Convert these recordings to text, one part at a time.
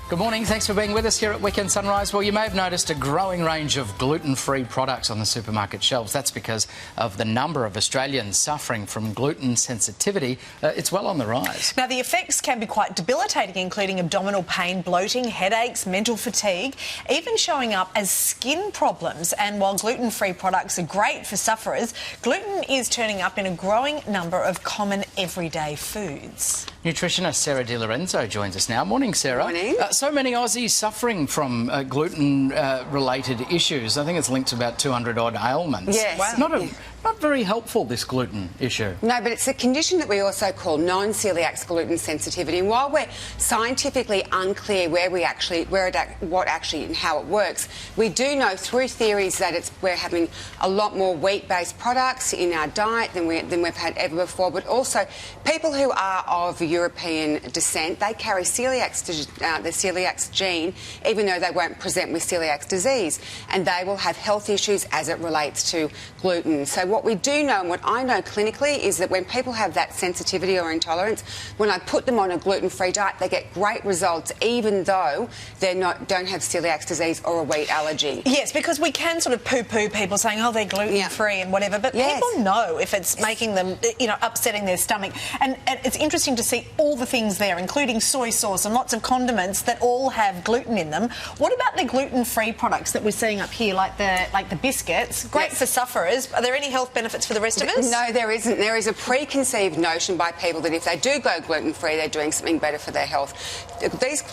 Good morning. Thanks for being with us here at Weekend Sunrise. Well, you may have noticed a growing range of gluten-free products on the supermarket shelves. That's because of the number of Australians suffering from gluten sensitivity. It's well on the rise. Now, the effects can be quite debilitating, including abdominal pain, bloating, headaches, mental fatigue, even showing up as skin problems. And while gluten-free products are great for sufferers, gluten is turning up in a growing number of common everyday foods. Nutritionist Sarah Lorenzo joins us now. Morning, Sarah. Morning. So many Aussies suffering from gluten-related issues. I think it's linked to about 200-odd ailments. Yes. Wow. Not very helpful, this gluten issue. No, but it's a condition that we also call non-celiac gluten sensitivity. And while we're scientifically unclear what actually and how it works, we do know through theories that we're having a lot more wheat-based products in our diet than we've had ever before. But also, people who are of European descent, they carry the celiac gene, even though they won't present with celiac disease, and they will have health issues as it relates to gluten. So what we do know, and what I know clinically, is that when people have that sensitivity or intolerance, when I put them on a gluten-free diet, they get great results, even though they don't have celiac disease or a wheat allergy. Yes, because we can sort of poo-poo people saying, oh, they're gluten-free and whatever, but people know if it's making them, upsetting their stomach. And it's interesting to see all the things there, including soy sauce and lots of condiments that all have gluten in them. What about the gluten-free products that we're seeing up here, like the biscuits? Great for sufferers. Are there any health benefits for the rest of us? No, there isn't. There is a preconceived notion by people that if they do go gluten-free, they're doing something better for their health.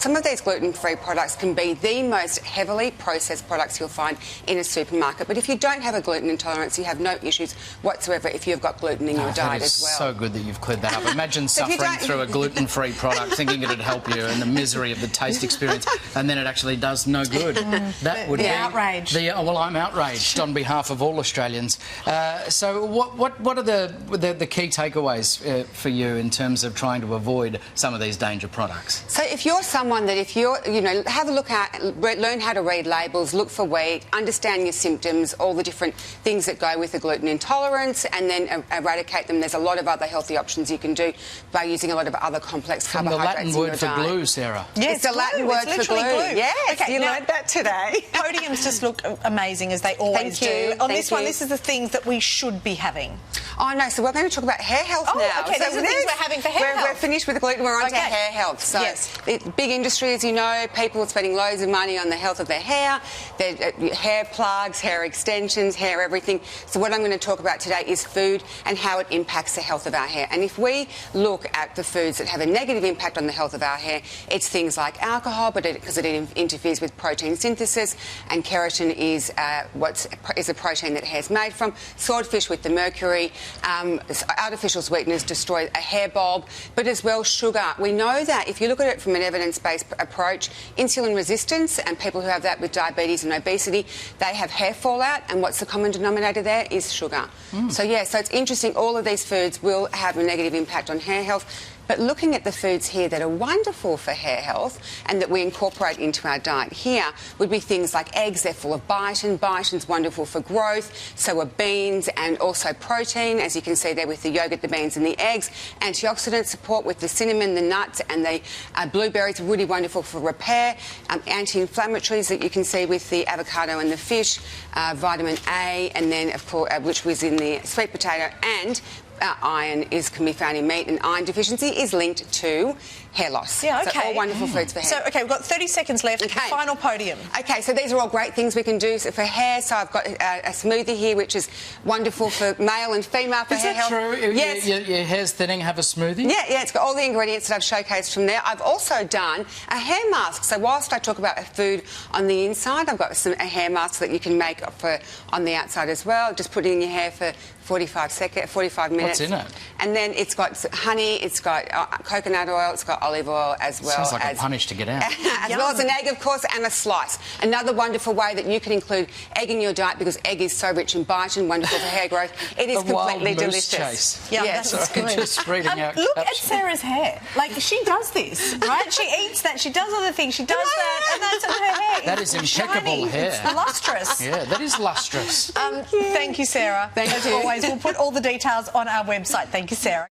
Some of these gluten-free products can be the most heavily processed products you'll find in a supermarket. But if you don't have a gluten intolerance, you have no issues whatsoever if you've got gluten in your diet as well. So good that you've cleared that up. Imagine suffering through a gluten-free product, thinking it'd help you, and the misery of the taste experience, and then it actually does no good. That would be outrage. Well, I'm outraged on behalf of all Australians. So what are the key takeaways for you in terms of trying to avoid some of these danger products? So if you're someone that have a look at, learn how to read labels, look for wheat, understand your symptoms, all the different things that go with a gluten intolerance, and then eradicate them. There's a lot of other healthy options you can do by using a lot of other complex carbohydrates in your diet. The Latin word for glue, Sarah. Yes, it's a Latin word for glue. Yes, okay, you learned that today. Podiums just look amazing, as they always do. On this one, this is the things that we should be having. Oh, no, so we're going to talk about hair health now. Okay, these are the things we're having for hair health. We're finished with the gluten, we're on to hair health. So big industry, as you know, people are spending loads of money on the health of their hair plugs, hair extensions, hair everything. So what I'm going to talk about today is food and how it impacts the health of our hair. And if we look at the foods that have a negative impact on the health of our hair, it's things like alcohol, because it interferes with protein synthesis, and keratin is a protein that hair's made from, swordfish with the mercury, artificial sweeteners destroy a hair bulb, but as well sugar. We know that if you look at it from an evidence-based approach, insulin resistance and people who have that with diabetes and obesity, they have hair fallout, and what's the common denominator there is sugar. So it's interesting, all of these foods will have a negative impact on hair health. But looking at the foods here that are wonderful for hair health and that we incorporate into our diet here would be things like eggs. They're full of biotin. Biotin's wonderful for growth. So are beans and also protein, as you can see there with the yogurt, the beans and the eggs. Antioxidant support with the cinnamon, the nuts and the blueberries, really wonderful for repair. Anti-inflammatories that you can see with the avocado and the fish. Vitamin A, and then, of course, which was in the sweet potato, and iron can be found in meat, and iron deficiency is linked to hair loss. Yeah, okay. So all wonderful foods for hair. So, okay, we've got 30 seconds left. Okay. Final podium. Okay, so these are all great things we can do for hair. So I've got a smoothie here, which is wonderful for male and female for hair health. Is that true? Yes. Your hair's thinning, have a smoothie? Yeah, it's got all the ingredients that I've showcased from there. I've also done a hair mask. So whilst I talk about food on the inside, I've got a hair mask that you can make on the outside as well. Just put it in your hair for 45 minutes. What's in it? And then it's got honey, it's got coconut oil, it's got olive oil as well. Sounds like a punish to get out. As well as an egg, of course, and a slice. Another wonderful way that you can include egg in your diet, because egg is so rich in biotin, wonderful for hair growth. It is completely delicious. Chase. Yeah, yes. that's good. Just reading out look at Sarah's hair. Like, she does this, right? She eats that, she does other things, she does that, and that's her hair. That is impeccable hair. It's lustrous. Yeah, that is lustrous. Thank you, Sarah. Thank you. As always, we'll put all the details on our website. Thank you, Sarah.